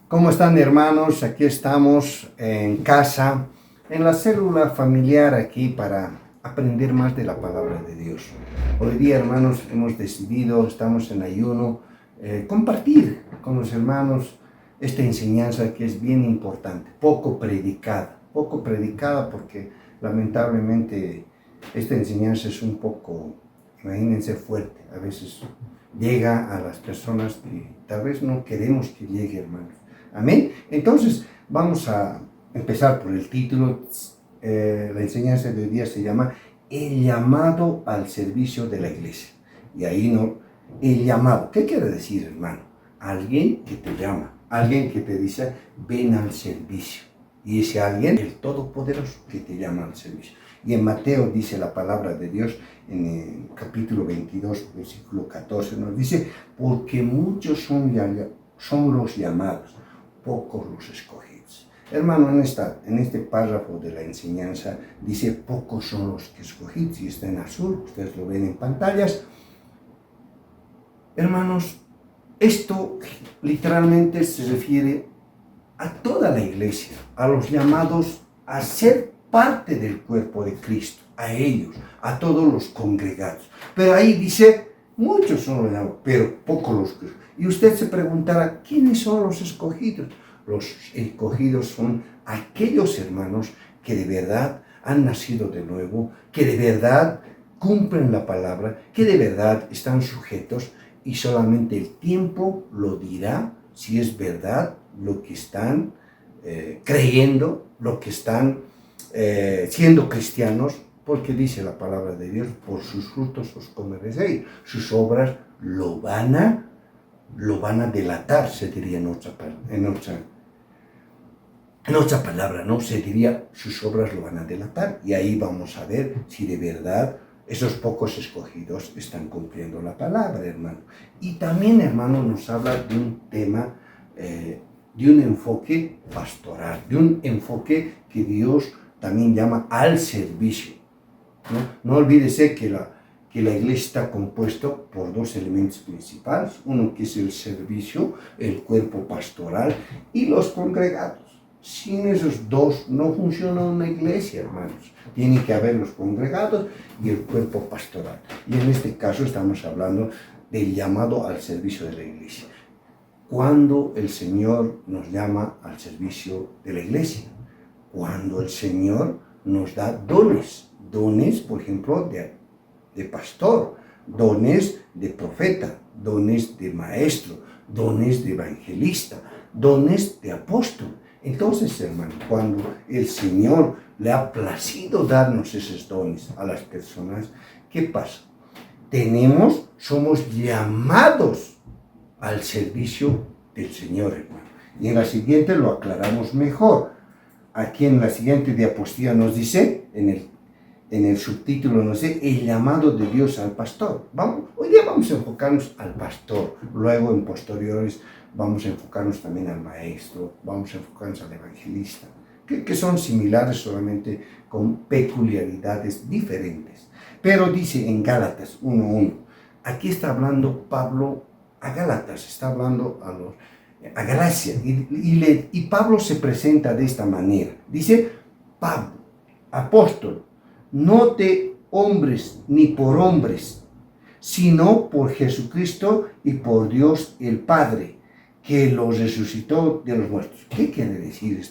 ¿Cómo están, hermanos? Aquí estamos en casa, en la célula familiar aquí para aprender más de la palabra de Dios. Hoy día, hermanos, hemos decidido, estamos en ayuno, compartir con los hermanos esta enseñanza que es bien importante, poco predicada porque lamentablemente esta enseñanza es un poco, imagínense, fuerte. A veces llega a las personas que tal vez no queremos que llegue, hermanos. Amén. Entonces, vamos a empezar por el título. La enseñanza de hoy día se llama El llamado al servicio de la iglesia. Y ahí no, el llamado. ¿Qué quiere decir, hermano? Alguien que te llama, alguien que te dice, ven al servicio. Y ese alguien, el Todopoderoso, que te llama al servicio. Y en Mateo dice la palabra de Dios, en el capítulo 22, versículo 14, nos dice, porque muchos son los llamados, pocos los escogidos. Hermano, en este párrafo de la enseñanza dice, pocos son los que escogidos, y está en azul, ustedes lo ven en pantallas. Hermanos, esto literalmente se refiere a toda la iglesia, a los llamados a ser parte del cuerpo de Cristo, a ellos, a todos los congregados. Pero ahí dice, muchos son los llamados, pero pocos los que. Y usted se preguntará, ¿quiénes son los escogidos? Los escogidos son aquellos hermanos que de verdad han nacido de nuevo, que de verdad cumplen la palabra, que de verdad están sujetos, y solamente el tiempo lo dirá si es verdad lo que están creyendo, lo que están siendo cristianos, porque dice la palabra de Dios, por sus frutos os conoceréis, sus obras lo van a delatar, se diría en otra palabra, ¿no? Se diría, sus obras lo van a delatar, y ahí vamos a ver si de verdad esos pocos escogidos están cumpliendo la palabra, hermano. Y también, hermano, nos habla de un tema, de un enfoque pastoral, de un enfoque que Dios también llama al servicio. No olvídese que la iglesia está compuesto por dos elementos principales, uno que es el servicio, el cuerpo pastoral, y los congregados. Sin esos dos no funciona una iglesia, hermanos. Tiene que haber los congregados y el cuerpo pastoral. Y en este caso estamos hablando del llamado al servicio de la iglesia. Cuando el Señor nos llama al servicio de la iglesia, cuando el Señor nos da dones, por ejemplo, de pastor, dones de profeta, dones de maestro, dones de evangelista, dones de apóstol. Entonces, hermano, cuando el Señor le ha placido darnos esos dones a las personas, ¿qué pasa? Somos llamados al servicio del Señor, hermano. Y en la siguiente lo aclaramos mejor. Aquí en la siguiente diapositiva nos dice, en el subtítulo nos dice, el llamado de Dios al pastor. Hoy día vamos a enfocarnos al pastor, luego en posteriores vamos a enfocarnos también al maestro, vamos a enfocarnos al evangelista, que son similares solamente con peculiaridades diferentes. Pero dice en Gálatas 1:1, aquí está hablando Pablo a Gálatas, está hablando a Galacia, y Pablo se presenta de esta manera. Dice, Pablo, apóstol, no de hombres ni por hombres, sino por Jesucristo y por Dios el Padre, que los resucitó de los muertos. ¿Qué quiere decir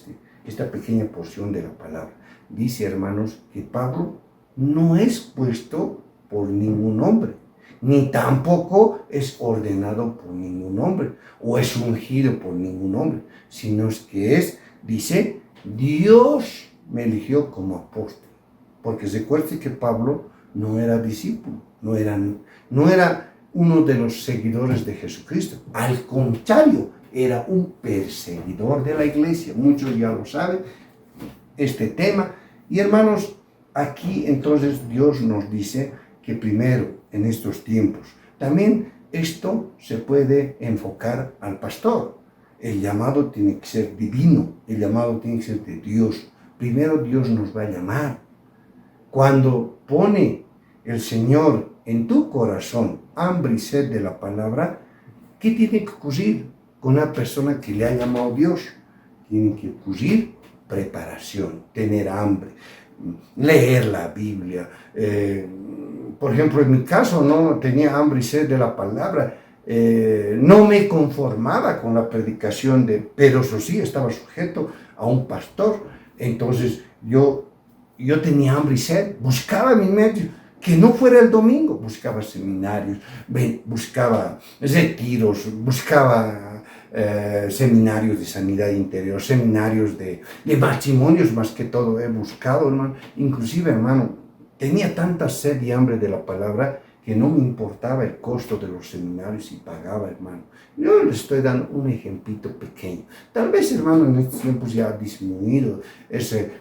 esta pequeña porción de la palabra? Dice, hermanos, que Pablo no es puesto por ningún hombre, ni tampoco es ordenado por ningún hombre, o es ungido por ningún hombre, sino que dice, Dios me eligió como apóstol. Porque recuerde que Pablo no era discípulo, no era uno de los seguidores de Jesucristo. Al contrario, era un perseguidor de la iglesia. Muchos ya lo saben, este tema. Y hermanos, aquí entonces Dios nos dice que primero, en estos tiempos, también esto se puede enfocar al pastor. El llamado tiene que ser divino, el llamado tiene que ser de Dios. Primero Dios nos va a llamar. Cuando pone el Señor en tu corazón hambre y sed de la palabra, ¿qué tiene que ocurrir? con una persona que le ha llamado Dios. Tiene que ocurrir preparación, tener hambre, leer la Biblia. Por ejemplo, en mi caso, no tenía hambre y sed de la palabra. No me conformaba con la predicación pero eso sí, estaba sujeto a un pastor. Entonces yo tenía hambre y sed, buscaba mi medio, que no fuera el domingo, buscaba seminarios, buscaba retiros, buscaba seminarios de sanidad interior, seminarios de matrimonios, más que todo he buscado, hermano. Inclusive, hermano, tenía tanta sed y hambre de la palabra que no me importaba el costo de los seminarios y pagaba, hermano. Yo les estoy dando un ejemplito pequeño. Tal vez, hermano, en estos tiempos ya ha disminuido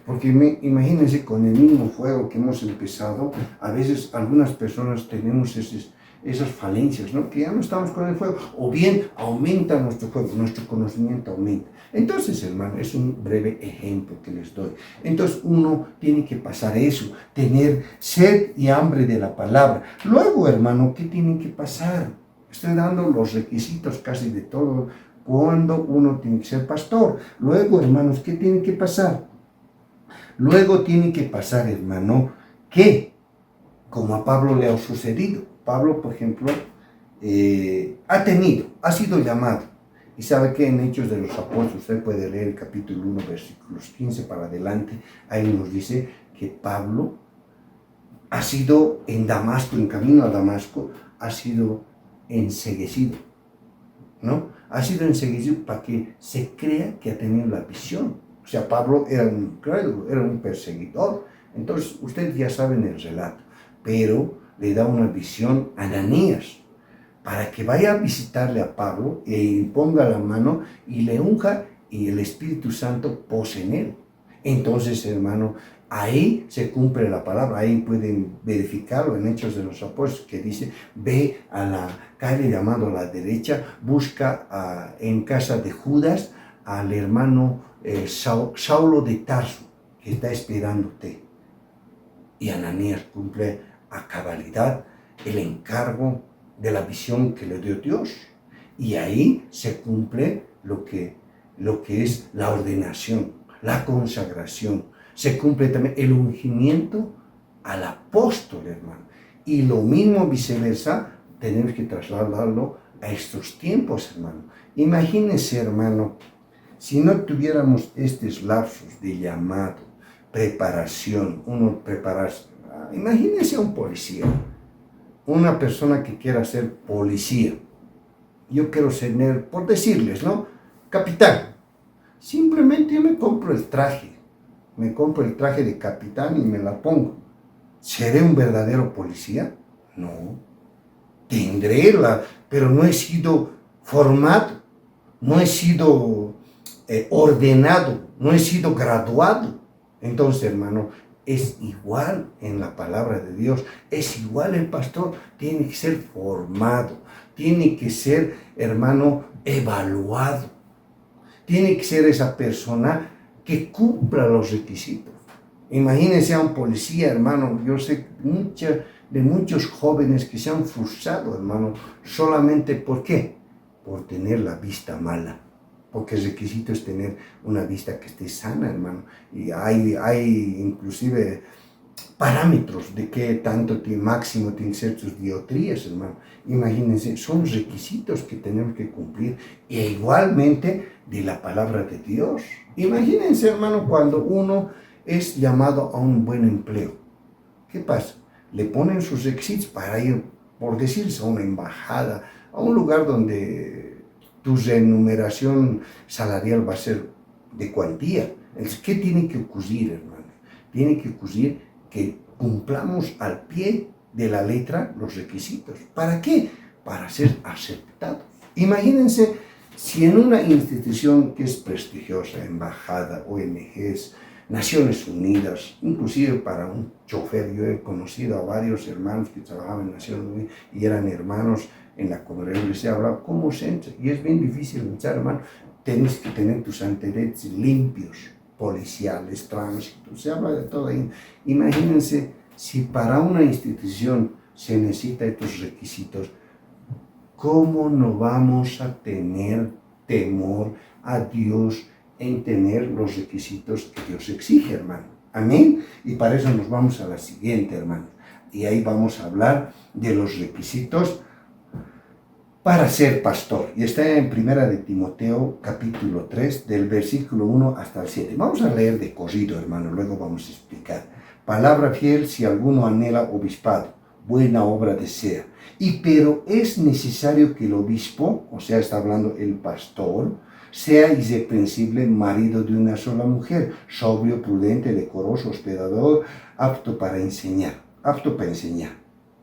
porque imagínense, con el mismo fuego que hemos empezado, a veces algunas personas tenemos esas falencias, ¿no? Que ya no estamos con el fuego, o bien aumenta nuestro fuego, nuestro conocimiento aumenta. Entonces, hermano, es un breve ejemplo que les doy. Entonces, uno tiene que pasar eso, tener sed y hambre de la palabra. Luego, hermano, ¿qué tiene que pasar? Estoy dando los requisitos casi de todo cuando uno tiene que ser pastor. Luego, hermanos, ¿qué tiene que pasar? Luego tiene que pasar, hermano, que, como a Pablo le ha sucedido, Pablo, por ejemplo, ha sido llamado. Y sabe que en Hechos de los Apóstoles, usted puede leer el capítulo 1, versículos 15 para adelante, ahí nos dice que Pablo ha sido en Damasco, en camino a Damasco, ha sido enceguecido, ¿no? Ha sido enceguecido para que se crea que ha tenido la visión. O sea, Pablo era un incrédulo, era un perseguidor. Entonces, ustedes ya saben el relato, pero le da una visión a Ananías para que vaya a visitarle a Pablo y ponga la mano y le unja y el Espíritu Santo pose en él. Entonces, hermano, ahí se cumple la palabra, ahí pueden verificarlo en Hechos de los Apóstoles, que dice: ve a la calle llamada a la derecha, busca en casa de Judas al hermano Saulo de Tarso, que está esperándote. Y Ananías cumple a cabalidad el encargo de la visión que le dio Dios. Y ahí se cumple lo que es la ordenación, la consagración. Se cumple también el ungimiento al apóstol, hermano. Y lo mismo viceversa, tenemos que trasladarlo a estos tiempos, hermano. Imagínense, hermano, si no tuviéramos estos lapsos de llamado, preparación, imagínense a un policía, una persona que quiera ser policía. Yo quiero ser, por decirles, ¿no?, capitán. Simplemente yo me compro el traje de capitán y me la pongo. ¿Seré un verdadero policía? No. Pero no he sido formado, no he sido ordenado, no he sido graduado. Entonces, hermano, es igual en la palabra de Dios, es igual el pastor, tiene que ser formado, tiene que ser, hermano, evaluado, tiene que ser esa persona que cumpla los requisitos. Imagínense a un policía, hermano. Yo sé de muchos jóvenes que se han frustrado, hermano, solamente ¿por qué? Por tener la vista mala. Porque el requisito es tener una vista que esté sana, hermano. Y hay inclusive parámetros de qué tanto máximo tienen que ser sus dioptrías, hermano. Imagínense, son requisitos que tenemos que cumplir. E igualmente de la palabra de Dios. Imagínense, hermano, cuando uno es llamado a un buen empleo. ¿Qué pasa? Le ponen sus requisitos para ir, por decirse, a una embajada, a un lugar donde tu remuneración salarial va a ser de cuantía. Entonces, ¿qué tiene que ocurrir, hermano? Tiene que ocurrir que cumplamos al pie de la letra los requisitos. ¿Para qué? Para ser aceptados. Imagínense si en una institución que es prestigiosa, embajada, ONGs, Naciones Unidas, inclusive para un chofer, yo he conocido a varios hermanos que trabajaban en Naciones Unidas y eran hermanos en la congregación, se habla cómo se entra, y es bien difícil entrar, hermano. Tienes que tener tus antecedentes limpios, policiales, tránsito, se habla de todo ahí. Imagínense si para una institución se necesita estos requisitos, ¿cómo no vamos a tener temor a Dios, en tener los requisitos que Dios exige, hermano. Amén. Y para eso nos vamos a la siguiente, hermano. Y ahí vamos a hablar de los requisitos para ser pastor. Y está en Primera de Timoteo, capítulo 3, del versículo 1 hasta el 7. Vamos a leer de corrido, hermano, luego vamos a explicar. Palabra fiel, si alguno anhela obispado, buena obra desea. Pero es necesario que el obispo, o sea, está hablando el pastor, sea irreprensible, marido de una sola mujer, sobrio, prudente, decoroso, hospedador, apto para enseñar.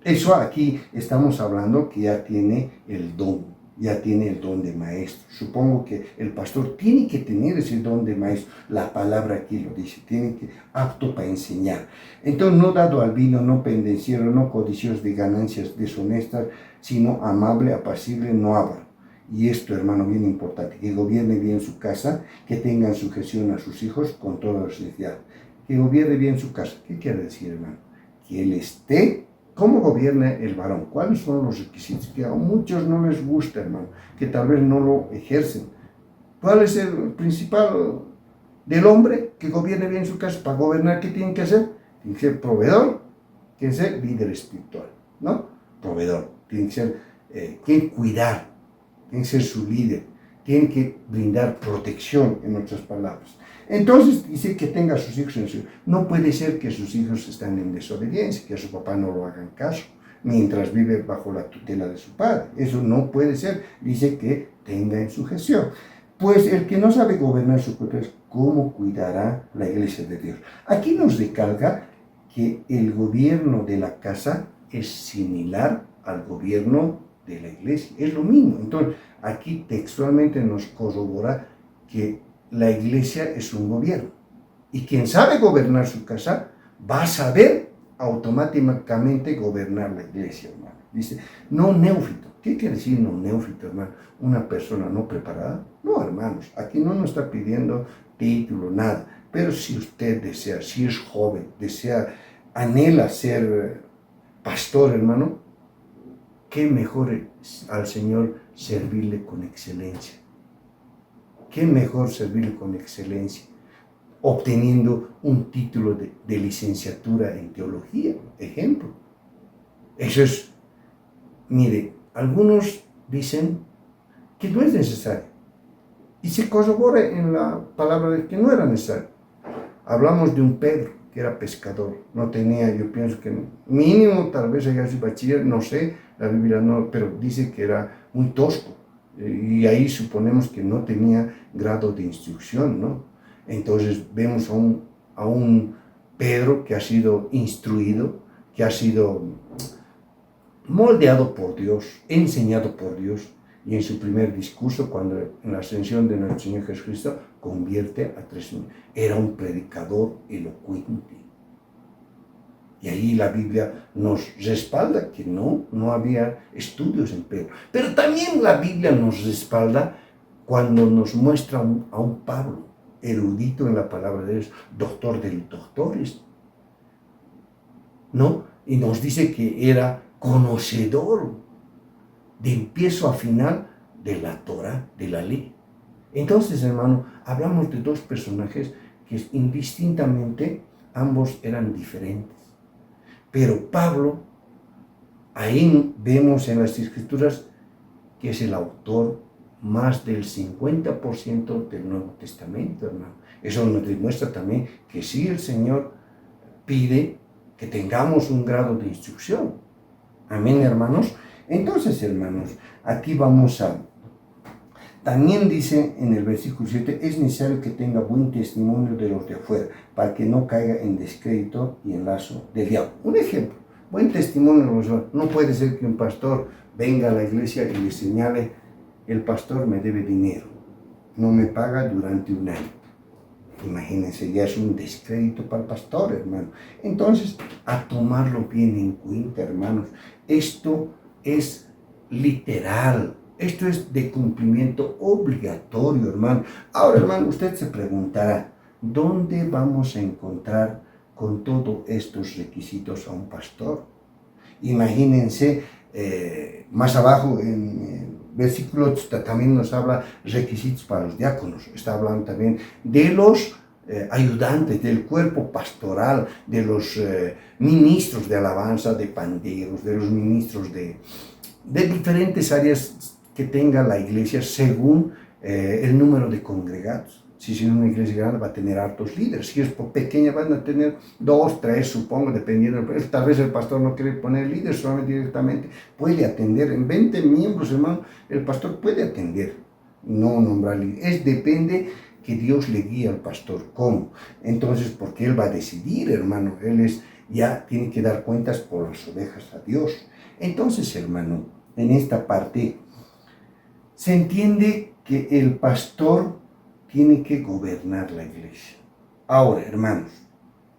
Eso aquí estamos hablando que ya tiene el don de maestro. Supongo que el pastor tiene que tener ese don de maestro. La palabra aquí lo dice, tiene que apto para enseñar. Entonces, no dado al vino, no pendenciero, no codicioso de ganancias deshonestas, sino amable, apacible, no avaro. Y esto, hermano, bien importante, que gobierne bien su casa, que tengan sujeción a sus hijos con toda sinceridad. Que gobierne bien su casa. ¿Qué quiere decir, hermano? Que él esté. ¿Cómo gobierna el varón? ¿Cuáles son los requisitos? Que a muchos no les gusta, hermano, que tal vez no lo ejercen. ¿Cuál es el principal del hombre que gobierne bien su casa? Para gobernar, ¿qué tiene que hacer? Tiene que ser proveedor, tiene que ser líder espiritual, ¿no? Proveedor, tiene que ser, tiene que cuidar, tiene que ser su líder, tiene que brindar protección, en otras palabras. Entonces dice que tenga a sus hijos en su... No puede ser que sus hijos estén en desobediencia, que a su papá no lo hagan caso, mientras vive bajo la tutela de su padre. Eso no puede ser. Dice que tenga en sujeción. Pues el que no sabe gobernar su propia casa, ¿cómo cuidará la iglesia de Dios? Aquí nos recalca que el gobierno de la casa es similar al gobierno de la iglesia. Es lo mismo. Entonces, aquí textualmente nos corrobora que la iglesia es un gobierno. Y quien sabe gobernar su casa va a saber automáticamente gobernar la iglesia, hermano. Dice, no neófito. ¿Qué quiere decir no neófito, hermano? ¿Una persona no preparada? No, hermanos. Aquí no nos está pidiendo título, nada. Pero si usted desea, si es joven, anhela ser pastor, hermano, qué mejor al Señor servirle con excelencia. ¿Qué mejor servirle con excelencia? Obteniendo un título de licenciatura en teología, ejemplo. Eso es, mire, algunos dicen que no es necesario. Y se corrobora en la palabra de que no era necesario. Hablamos de un Pedro que era pescador. No tenía, yo pienso que mínimo, tal vez haya sido bachiller, no sé, la Biblia no, pero dice que era muy tosco. Y ahí suponemos que no tenía grado de instrucción, ¿no? Entonces vemos a un Pedro que ha sido instruido, que ha sido moldeado por Dios, enseñado por Dios, y en su primer discurso, cuando en la ascensión de nuestro Señor Jesucristo, convierte a 3.000. Era un predicador elocuente. Y ahí la Biblia nos respalda que no había estudios en Pedro. Pero también la Biblia nos respalda cuando nos muestra a un Pablo, erudito en la palabra de Dios, doctor de los doctores, ¿no? Y nos dice que era conocedor de empiezo a final de la Torah, de la ley. Entonces, hermano, hablamos de dos personajes que indistintamente ambos eran diferentes. Pero Pablo, ahí vemos en las Escrituras que es el autor más del 50% del Nuevo Testamento, hermano. Eso nos demuestra también que sí, el Señor pide que tengamos un grado de instrucción. Amén, hermanos. Entonces, hermanos, aquí vamos a... También dice en el versículo 7, es necesario que tenga buen testimonio de los de afuera, para que no caiga en descrédito y en lazo del diablo. Un ejemplo, buen testimonio de los de afuera. No puede ser que un pastor venga a la iglesia y le señale, el pastor me debe dinero, no me paga durante un año. Imagínense, ya es un descrédito para el pastor, hermano. Entonces, a tomarlo bien en cuenta, hermanos. Esto es literal. Esto es de cumplimiento obligatorio, hermano. Ahora, hermano, usted se preguntará, ¿dónde vamos a encontrar con todos estos requisitos a un pastor? Imagínense, más abajo en versículo también nos habla requisitos para los diáconos. Está hablando también de los ayudantes, del cuerpo pastoral, de los ministros de alabanza, de panderos, de los ministros de diferentes áreas que tenga la iglesia según el número de congregados. Si es una iglesia grande va a tener hartos líderes, si es pequeña van a tener 2, 3, supongo, dependiendo. Tal vez el pastor no quiere poner líderes, solamente directamente puede atender. En 20 miembros, hermano, el pastor puede atender, no nombrar líderes. Depende que Dios le guíe al pastor cómo. Entonces, porque él va a decidir, hermano, ya tiene que dar cuentas por las ovejas a Dios. Entonces, hermano, en esta parte se entiende que el pastor tiene que gobernar la iglesia. Ahora, hermanos,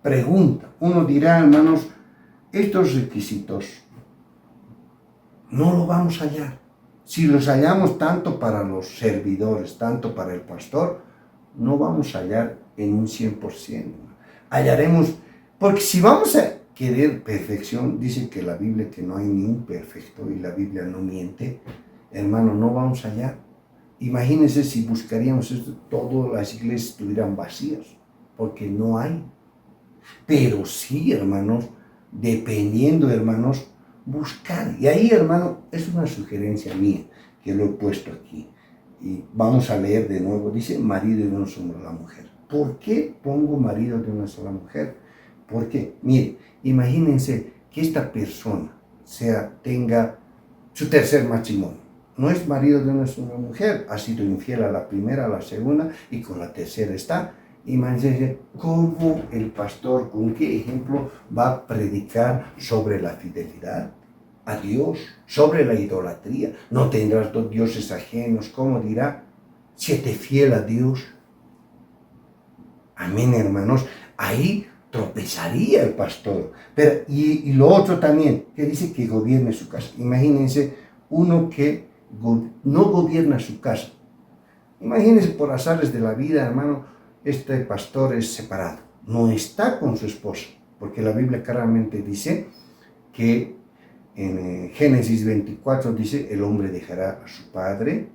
pregunta. Uno dirá, hermanos, estos requisitos no lo vamos a hallar. Si los hallamos tanto para los servidores, tanto para el pastor, no vamos a hallar en un 100%. Hallaremos, porque si vamos a querer perfección, dice que la Biblia que no hay ni un perfecto y la Biblia no miente, hermano, no vamos a hallar. Imagínense si buscaríamos esto, todas las iglesias estuvieran vacías, porque no hay. Pero sí, hermanos, dependiendo, hermanos, buscar. Y ahí, hermano, es una sugerencia mía, que lo he puesto aquí. Y vamos a leer de nuevo, dice marido de una sola mujer. ¿Por qué pongo marido de una sola mujer? Porque, mire, imagínense que esta persona tenga su tercer matrimonio. No es marido de una sola mujer, ha sido infiel a la primera, a la segunda, y con la tercera está. Imagínense cómo el pastor, con qué ejemplo va a predicar sobre la fidelidad a Dios, sobre la idolatría. No tendrás dos dioses ajenos, ¿cómo dirá? Séte fiel a Dios. Amén, hermanos. Ahí tropezaría el pastor. Pero, y lo otro también, que dice que gobierne su casa. Imagínense uno que no gobierna su casa. Imagínense por azares de la vida, hermano, este pastor es separado, no está con su esposa, porque la Biblia claramente dice que en Génesis 24 dice, el hombre dejará a su padre,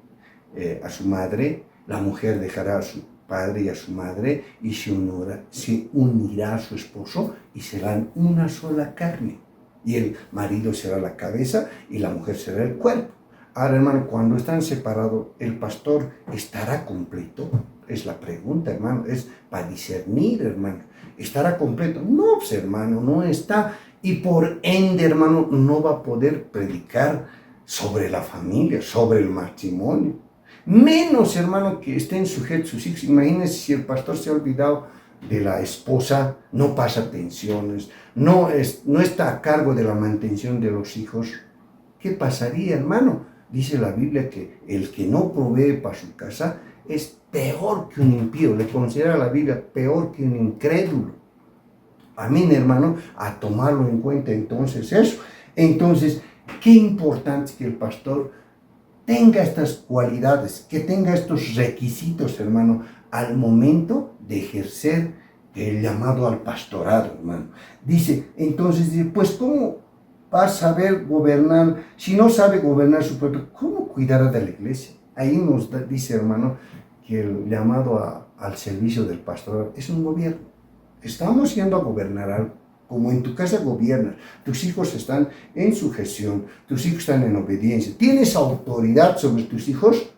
a su madre, la mujer dejará a su padre y a su madre y se unirá a su esposo y serán una sola carne. Y el marido será la cabeza y la mujer será el cuerpo. Ahora, hermano, cuando están separados, ¿el pastor estará completo? Es la pregunta, hermano, es para discernir, hermano. ¿Estará completo? No, pues, hermano, no está. Y por ende, hermano, no va a poder predicar sobre la familia, sobre el matrimonio. Menos, hermano, que estén sujetos sus hijos. Imagínense si el pastor se ha olvidado de la esposa, no pasa pensiones, no está a cargo de la mantención de los hijos. ¿Qué pasaría, hermano? Dice la Biblia que el que no provee para su casa es peor que un impío. Le considera la Biblia peor que un incrédulo. Amén, hermano, a tomarlo en cuenta entonces eso. Entonces, qué importante que el pastor tenga estas cualidades, que tenga estos requisitos, hermano, al momento de ejercer el llamado al pastorado, hermano. Dice, entonces, pues, ¿cómo va a saber gobernar? Si no sabe gobernar su propio, ¿cómo cuidará de la iglesia? Ahí nos dice, hermano, que el llamado al servicio del pastorado es un gobierno. Estamos yendo a gobernar algo. Como en tu casa gobiernas, tus hijos están en sujeción, tus hijos están en obediencia. ¿Tienes autoridad sobre tus hijos?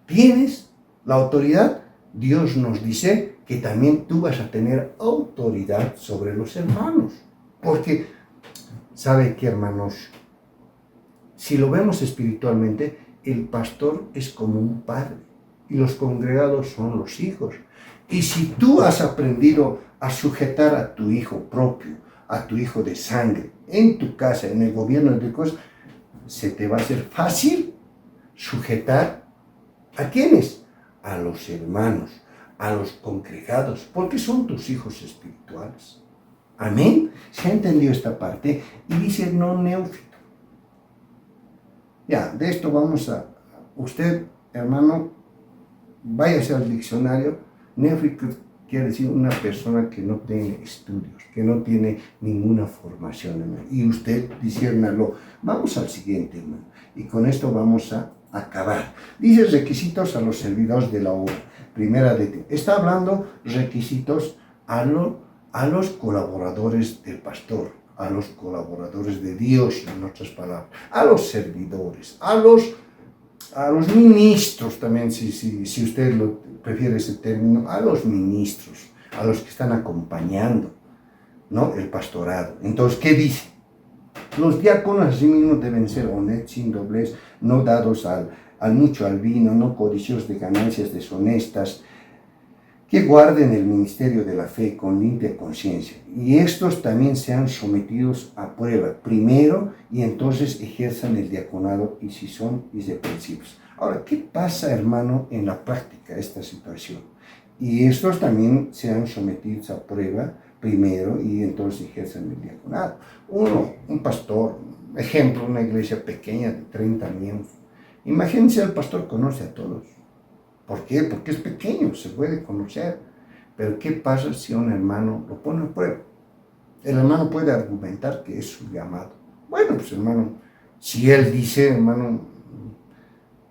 ¿Tienes la autoridad? Dios nos dice que también tú vas a tener autoridad sobre los hermanos. Porque, ¿sabe qué, hermanos? Si lo vemos espiritualmente, el pastor es como un padre y los congregados son los hijos. Y si tú has aprendido a sujetar a tu hijo propio, a tu hijo de sangre, en tu casa, en el gobierno de cosas, se te va a hacer fácil sujetar ¿a quiénes? A los hermanos, a los congregados, porque son tus hijos espirituales. Amén. ¿Se ha entendido esta parte? Y dice no neófito. Ya, de esto vamos usted, hermano, váyase al diccionario. Neófito quiere decir una persona que no tiene estudios, que no tiene ninguna formación, hermano. Y usted disciérnalo. Vamos al siguiente, hermano. Y con esto vamos a acabar. Dice requisitos a los servidores de la obra. Primera de está hablando requisitos a los colaboradores del pastor, a los colaboradores de Dios, en otras palabras, a los servidores, a los ministros también, si usted prefiere ese término, a los ministros, a los que están acompañando, ¿no?, el pastorado. Entonces, ¿qué dice? Los diáconos asimismo deben ser honestos, sin doblez, no dados al mucho al vino, no codiciosos de ganancias deshonestas, que guarden el ministerio de la fe con limpia conciencia. Y estos también sean sometidos a prueba primero y entonces ejerzan el diaconado y si son irreprensivos. Ahora, ¿qué pasa, hermano, en la práctica esta situación? Y estos también sean sometidos a prueba primero y entonces ejerzan el diaconado. Un pastor, ejemplo, una iglesia pequeña de 30 miembros. Imagínense, el pastor conoce a todos. ¿Por qué? Porque es pequeño, se puede conocer. Pero ¿qué pasa si un hermano lo pone a prueba? El hermano puede argumentar que es su llamado. Bueno, pues hermano, si él dice, hermano,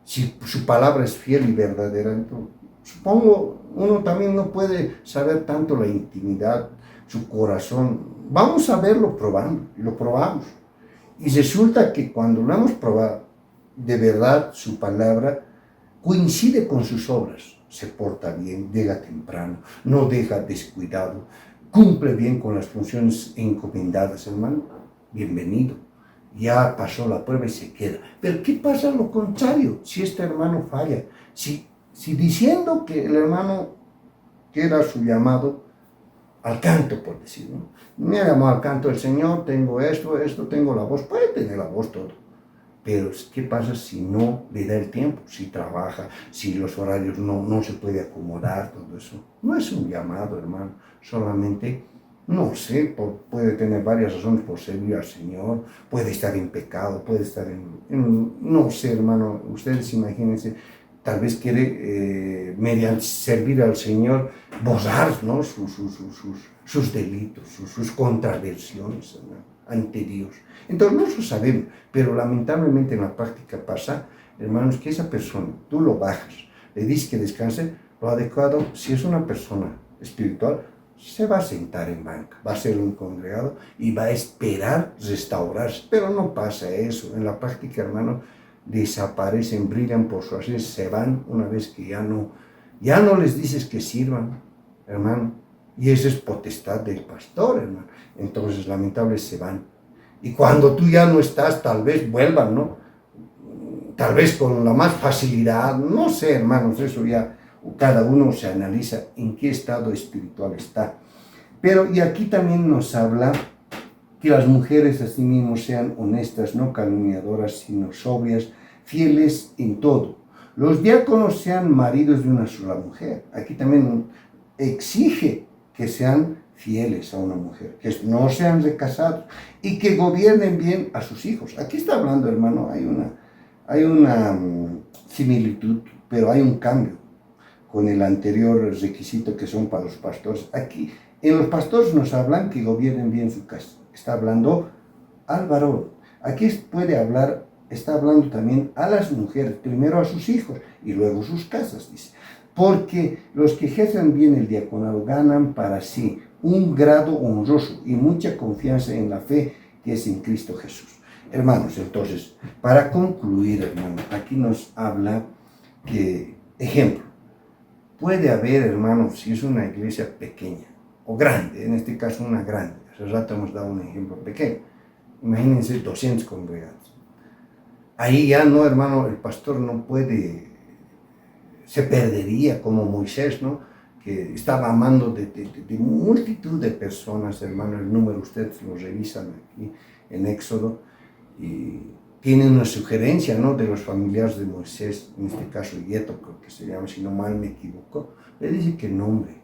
si su palabra es fiel y verdadera, entonces, supongo, uno también no puede saber tanto la intimidad, su corazón. Vamos a verlo probando, y lo probamos. Y resulta que cuando lo hemos probado, de verdad su palabra coincide con sus obras, se porta bien, llega temprano, no deja descuidado, cumple bien con las funciones encomendadas, hermano, bienvenido, ya pasó la prueba y se queda. Pero ¿qué pasa a lo contrario? Si este hermano falla, si diciendo que el hermano, que era su llamado, al canto, por decirlo, ¿no?, me llamó al canto el Señor, tengo esto, tengo la voz, puede tener la voz todo. Pero ¿qué pasa si no le da el tiempo? Si trabaja, si los horarios no se puede acomodar, todo eso. No es un llamado, hermano. Solamente, no sé, puede tener varias razones por servir al Señor. Puede estar en pecado, puede estar no sé, hermano. Ustedes imagínense, tal vez quiere, mediante servir al Señor, borrar, ¿no?, sus delitos, sus contraversiones, hermano, ante Dios. Entonces no lo sabemos, pero lamentablemente en la práctica pasa, hermanos, que esa persona, tú lo bajas, le dices que descanse, lo adecuado, si es una persona espiritual, se va a sentar en banca, va a ser un congregado y va a esperar restaurarse, pero no pasa eso. En la práctica, hermano, desaparecen, brillan por su ausencia, se van una vez que ya no les dices que sirvan, hermano, y esa es potestad del pastor, hermano. Entonces, lamentables, se van. Y cuando tú ya no estás, tal vez vuelvan, ¿no? Tal vez con la más facilidad, no sé, hermanos, eso ya cada uno se analiza en qué estado espiritual está. Pero, y aquí también nos habla que las mujeres asimismo sean honestas, no calumniadoras, sino sobrias, fieles en todo. Los diáconos sean maridos de una sola mujer. Aquí también exige que sean fieles a una mujer, que no sean recasados y que gobiernen bien a sus hijos. Aquí está hablando, hermano, hay una similitud, pero hay un cambio con el anterior requisito que son para los pastores. Aquí, en los pastores nos hablan que gobiernen bien su casa. Está hablando al varón. Aquí está hablando también a las mujeres, primero a sus hijos y luego sus casas, dice. Porque los que ejercen bien el diaconado ganan para sí un grado honroso y mucha confianza en la fe que es en Cristo Jesús. Hermanos, entonces, para concluir, hermano, aquí nos habla que, ejemplo, puede haber, hermano, si es una iglesia pequeña o grande, en este caso una grande, hace rato hemos dado un ejemplo pequeño, imagínense 200 congregados. Ahí ya no, hermano, el pastor no puede, se perdería como Moisés, ¿no?, que estaba amando de multitud de personas, hermano, el número ustedes lo revisan aquí en Éxodo, y tienen una sugerencia, ¿no?, de los familiares de Moisés, en este caso Yetro, creo que se llama, si no mal me equivoco, le dice que nombre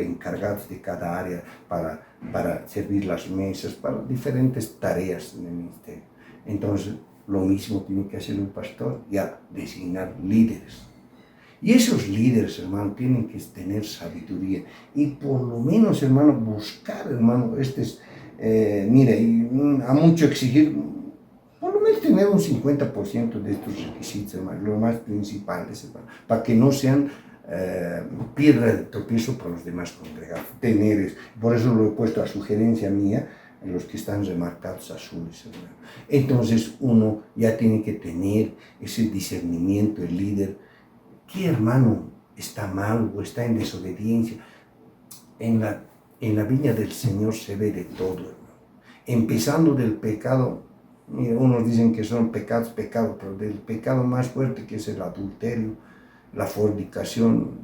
encargados de cada área para servir las mesas, para diferentes tareas en el ministerio. Entonces, lo mismo tiene que hacer un pastor, ya designar líderes. Y esos líderes, hermano, tienen que tener sabiduría y por lo menos, hermano, buscar, hermano, mira, y a mucho exigir, por lo poner tener un 50% de estos requisitos, hermano, los más principales, hermano, para que no sean piedra de tropiezo para los demás congregados. Por eso lo he puesto a sugerencia mía, en los que están remarcados azules, hermano. Entonces uno ya tiene que tener ese discernimiento, el líder, ¿qué hermano está mal o está en desobediencia? En la viña del Señor se ve de todo, hermano. Empezando del pecado, mira, unos dicen que son pecados, pero del pecado más fuerte, que es el adulterio, la fornicación,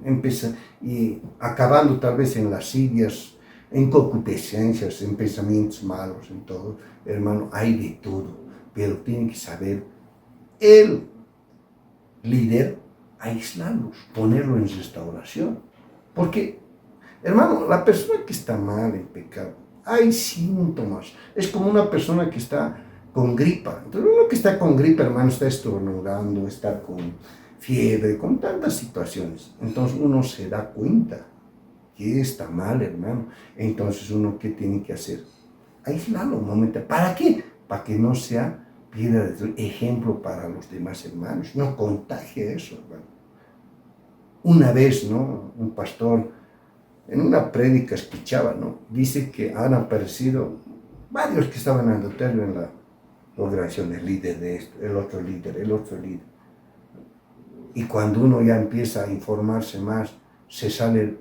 y acabando tal vez en lascivias, en concupiscencias, en pensamientos malos, en todo, hermano, hay de todo, pero tiene que saber el líder aislarlos, ponerlo en restauración, porque, hermano, la persona que está mal en pecado, hay síntomas, es como una persona que está con gripa. Entonces uno que está con gripa, hermano, está estornudando, está con fiebre, con tantas situaciones. Entonces uno se da cuenta que está mal, hermano. Entonces uno, ¿qué tiene que hacer? Aislarlo un momento. ¿Para qué? Para que no sea piedra de ejemplo para los demás hermanos. No contagie eso, hermano. Una vez, ¿no? Un pastor en una prédica escuchaba, ¿no? Dice que han aparecido varios que estaban en adulterio en la congregación, el líder de esto, el otro líder. Y cuando uno ya empieza a informarse más, se sale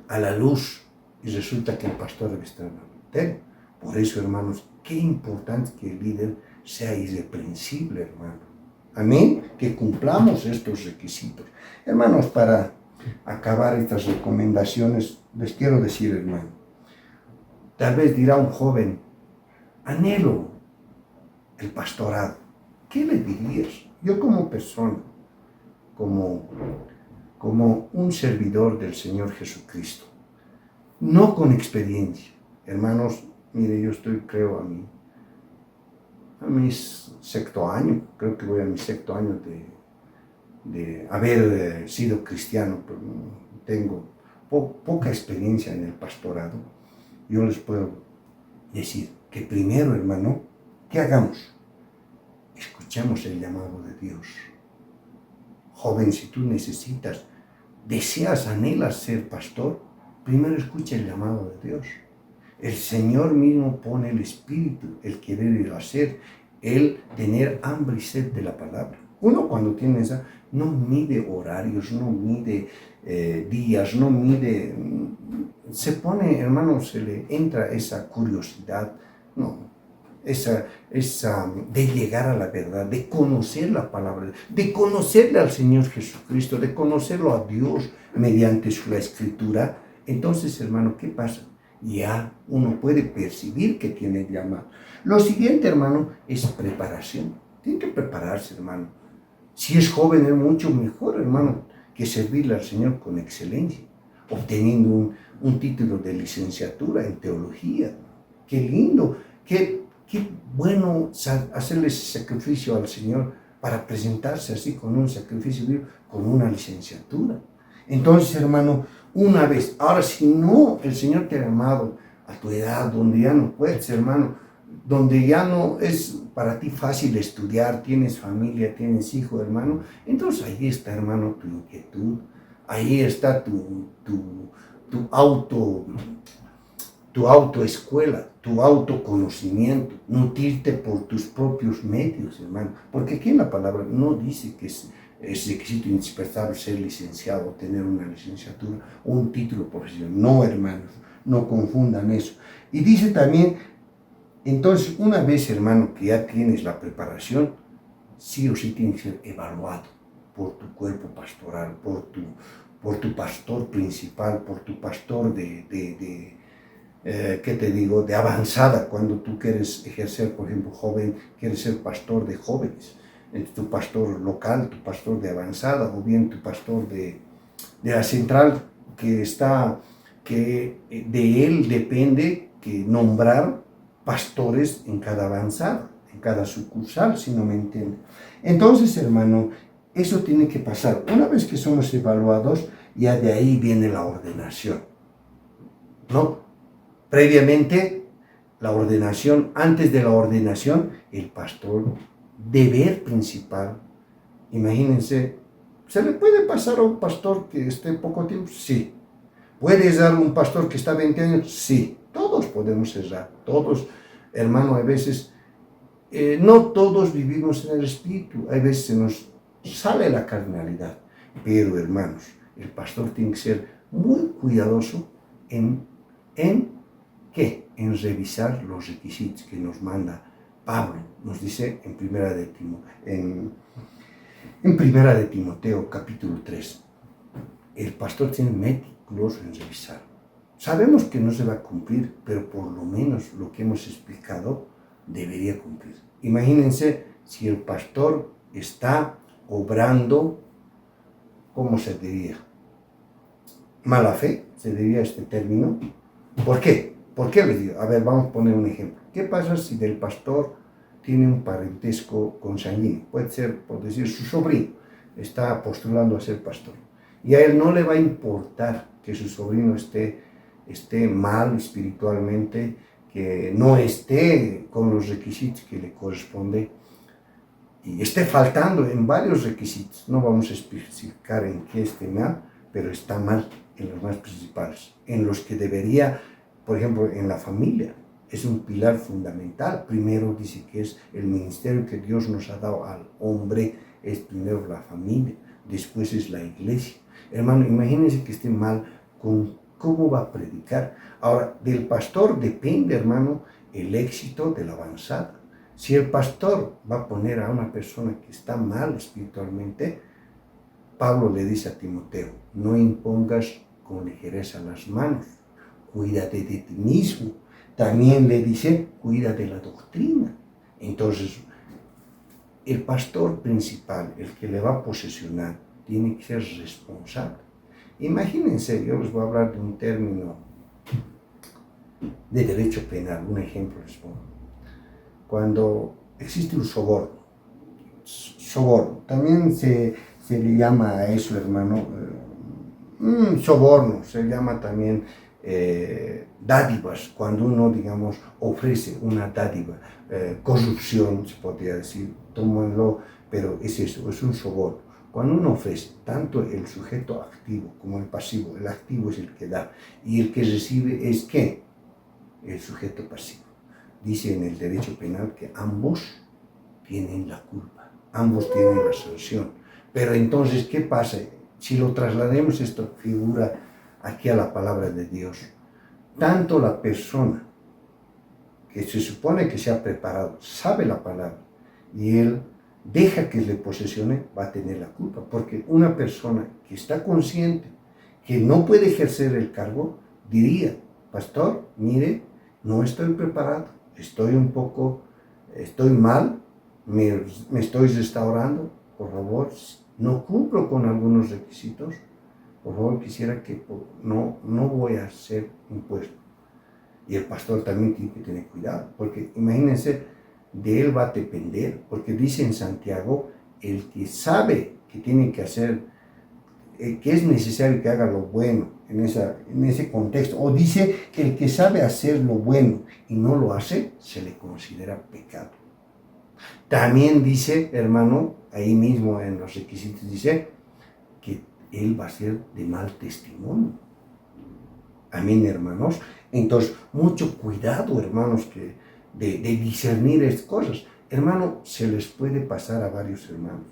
a la luz y resulta que el pastor debe estar en adulterio. Por eso, hermanos, qué importante que el líder sea irreprensible, hermano. Amén, que cumplamos estos requisitos. Hermanos, para acabar estas recomendaciones, les quiero decir, hermano, tal vez dirá un joven, anhelo el pastorado. ¿Qué le dirías? Yo como persona, como un servidor del Señor Jesucristo, no con experiencia. Hermanos, mire, yo creo a mi sexto año, creo que voy a mi sexto año de haber sido cristiano, pero tengo poca experiencia en el pastorado. Yo les puedo decir que primero, hermano, ¿qué hagamos? Escuchemos el llamado de Dios. Joven, si tú deseas, anhelas ser pastor, primero escucha el llamado de Dios. El Señor mismo pone el espíritu, el querer y el hacer, el tener hambre y sed de la palabra. Uno cuando tiene esa, no mide horarios, no mide días, no mide, se pone, hermano, se le entra esa curiosidad, no, esa de llegar a la verdad, de conocer la palabra, de conocerle al Señor Jesucristo, de conocerlo a Dios mediante la Escritura. Entonces, hermano, ¿qué pasa? Ya uno puede percibir que tiene llamado. Lo siguiente, hermano, es preparación. Tiene que prepararse, hermano. Si es joven, es mucho mejor, hermano, que servirle al Señor con excelencia, obteniendo un título de licenciatura en teología. Qué lindo, qué bueno hacerle ese sacrificio al Señor para presentarse así con un sacrificio vivo, con una licenciatura. Entonces, hermano, una vez, ahora si no, el Señor te ha llamado a tu edad, donde ya no puedes, hermano, donde ya no es para ti fácil estudiar, tienes familia, tienes hijo, hermano, entonces ahí está, hermano, tu inquietud, ahí está tu autoescuela, tu autoconocimiento, nutrirte por tus propios medios, hermano, porque aquí en la palabra no dice que es requisito indispensable ser licenciado, tener una licenciatura o un título profesional. No, hermanos, no confundan eso. Y dice también, entonces, una vez, hermano, que ya tienes la preparación, sí o sí tienes que ser evaluado por tu cuerpo pastoral, por tu pastor principal, por tu pastor ¿qué te digo?, de avanzada, cuando tú quieres ejercer, por ejemplo, joven, quieres ser pastor de jóvenes, tu pastor local, tu pastor de avanzada, o bien tu pastor de la central, que de él depende que nombrar pastores en cada avanzada, en cada sucursal, si no me entienden. Entonces, hermano, eso tiene que pasar. Una vez que somos evaluados, ya de ahí viene la ordenación, ¿no? Previamente, la ordenación, antes de la ordenación, el pastor, deber principal. Imagínense, ¿se le puede pasar a un pastor que esté poco tiempo? Sí. ¿Puede errar un pastor que está 20 años? Sí. Todos podemos errar. Todos, hermano, a veces, no todos vivimos en el espíritu. A veces se nos sale la carnalidad. Pero, hermanos, el pastor tiene que ser muy cuidadoso en ¿qué? En revisar los requisitos que nos manda Pablo. Nos dice en Primera de Timoteo, capítulo 3. El pastor tiene meticuloso en revisar. Sabemos que no se va a cumplir, pero por lo menos lo que hemos explicado debería cumplir. Imagínense si el pastor está obrando, ¿cómo se diría? Mala fe, se diría este término. ¿Por qué? ¿Por qué les digo? A ver, vamos a poner un ejemplo. ¿Qué pasa si del pastor tiene un parentesco consanguíneo? Puede ser, por decir, su sobrino está postulando a ser pastor. Y a él no le va a importar que su sobrino esté mal espiritualmente, que no esté con los requisitos que le corresponde y esté faltando en varios requisitos. No vamos a especificar en qué esté mal, pero está mal en los más principales, en los que debería, por ejemplo, en la familia. Es un pilar fundamental. Primero dice que es el ministerio que Dios nos ha dado al hombre, es primero la familia, después es la iglesia. Hermano, imagínense que esté mal con cómo va a predicar. Ahora, del pastor depende, hermano, el éxito de la avanzada. Si el pastor va a poner a una persona que está mal espiritualmente, Pablo le dice a Timoteo, no impongas con ligereza las manos, cuídate de ti mismo. También le dice, cuida de la doctrina. Entonces, el pastor principal, el que le va a posesionar, tiene que ser responsable. Imagínense, yo les voy a hablar de un término de derecho penal, un ejemplo les pongo. Cuando existe un soborno, también se le llama a eso, hermano, soborno, se llama también dádivas, cuando uno, digamos, ofrece una dádiva, corrupción, se podría decir, tómenlo, pero es eso, es un soborno. Cuando uno ofrece tanto el sujeto activo como el pasivo, el activo es el que da y el que recibe es ¿qué? El sujeto pasivo. Dice en el derecho penal que ambos tienen la culpa, ambos tienen la sanción. Pero entonces, ¿qué pasa? Si lo traslademos esta figura aquí a la palabra de Dios, tanto la persona que se supone que se ha preparado, sabe la palabra, y él deja que le posesione, va a tener la culpa. Porque una persona que está consciente que no puede ejercer el cargo, diría, pastor, mire, no estoy preparado, estoy mal, me estoy restaurando, por favor, no cumplo con algunos requisitos, por favor, quisiera que no voy a ser impuesto. Y el pastor también tiene que tener cuidado, porque imagínense, de él va a depender, porque dice en Santiago, el que sabe que tiene que hacer, que es necesario que haga lo bueno en ese contexto, o dice que el que sabe hacer lo bueno y no lo hace, se le considera pecado. También dice, hermano, ahí mismo en los requisitos dice que él va a ser de mal testimonio. Amén, hermanos. Entonces, mucho cuidado, hermanos, de discernir estas cosas. Hermano, se les puede pasar a varios hermanos.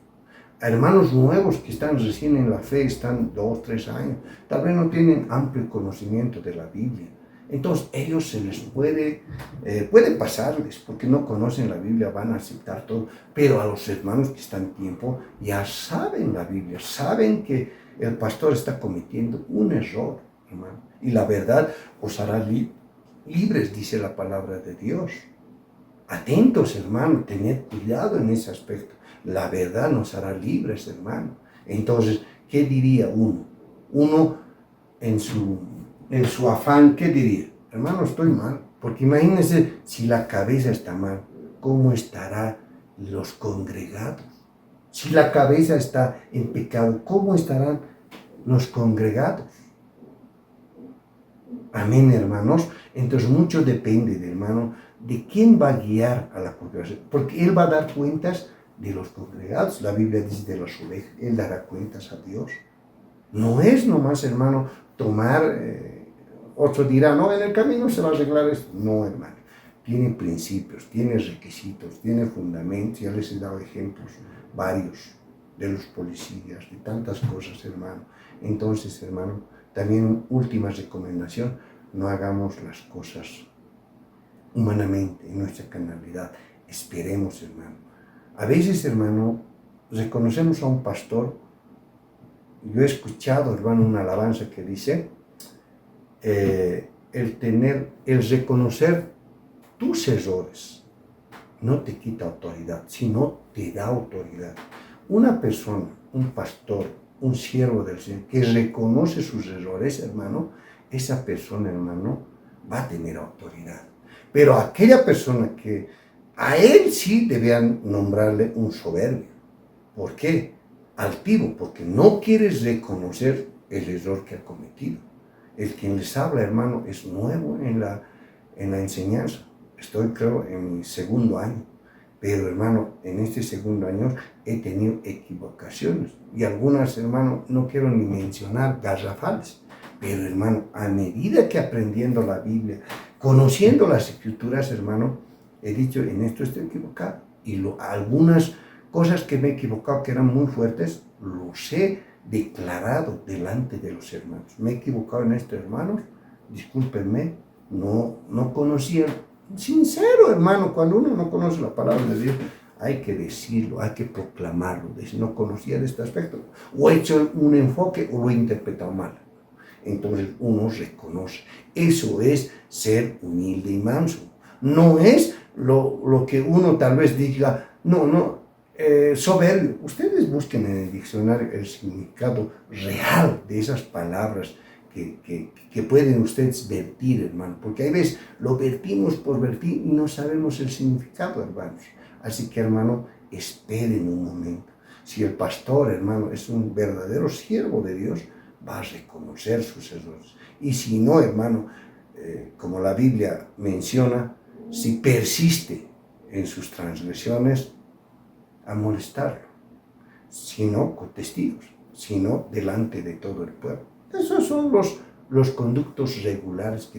A hermanos nuevos que están recién en la fe, están 2, 3 años, tal vez no tienen amplio conocimiento de la Biblia. Entonces, ellos se les puede pasarles, porque no conocen la Biblia, van a aceptar todo. Pero a los hermanos que están en tiempo, ya saben la Biblia, saben que el pastor está cometiendo un error, hermano. Y la verdad os hará libres, dice la palabra de Dios. Atentos, hermano, tened cuidado en ese aspecto. La verdad nos hará libres, hermano. Entonces, ¿qué diría uno? Uno en su afán, ¿qué diría? Hermano, estoy mal. Porque imagínense, si la cabeza está mal, ¿cómo estarán los congregados? Si la cabeza está en pecado, ¿cómo estarán los congregados? Amén, hermanos. Entonces mucho depende, hermano, de quién va a guiar a la congregación, porque Él va a dar cuentas de los congregados. La Biblia dice de las ovejas, Él dará cuentas a Dios. No es nomás, hermano, tomar, otro dirá, no, en el camino se va a arreglar esto. No, hermano. Tiene principios, tiene requisitos, tiene fundamentos. Ya les he dado ejemplos varios de los policías, de tantas cosas, hermano. Entonces, hermano, también última recomendación, no hagamos las cosas humanamente, en nuestra carnalidad. Esperemos, hermano. A veces, hermano, reconocemos a un pastor. Yo he escuchado, hermano, una alabanza que dice, el reconocer tus errores no te quita autoridad, sino te da autoridad. Una persona, un pastor, un siervo del Señor, que reconoce sus errores, hermano, esa persona, hermano, va a tener autoridad. Pero aquella persona que a él sí debían nombrarle un soberbio. ¿Por qué? Altivo, porque no quiere reconocer el error que ha cometido. El quien les habla, hermano, es nuevo en la enseñanza. Estoy, creo, en mi segundo año. Pero, hermano, en este segundo año he tenido equivocaciones. Y algunas, hermano, no quiero ni mencionar garrafales. Pero, hermano, a medida que aprendiendo la Biblia, conociendo las Escrituras, hermano, he dicho, en esto estoy equivocado. Y algunas cosas que me he equivocado, que eran muy fuertes, los he declarado delante de los hermanos. Me he equivocado en esto, hermanos. Discúlpenme, no conocía. Sincero, hermano, cuando uno no conoce la palabra de Dios, hay que decirlo, hay que proclamarlo. Decir, no conocía de este aspecto, o he hecho un enfoque o lo he interpretado mal. Entonces uno reconoce. Eso es ser humilde y manso. No es lo que uno tal vez diga, soberbio. Ustedes busquen en el diccionario el significado real de esas palabras que pueden ustedes vertir, hermano, porque a veces lo vertimos por vertir y no sabemos el significado, hermanos. Así que, hermano, esperen un momento. Si el pastor, hermano, es un verdadero siervo de Dios, va a reconocer sus errores. Y si no, hermano, como la Biblia menciona, si persiste en sus transgresiones, a molestarlo, sino con testigos, sino delante de todo el pueblo. Esos son los conductos regulares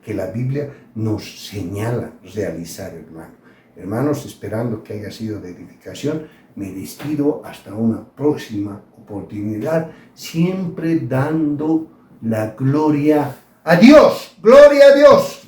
que la Biblia nos señala realizar, hermano. Hermanos, esperando que haya sido de edificación, me despido hasta una próxima oportunidad, siempre dando la gloria a Dios. ¡Gloria a Dios!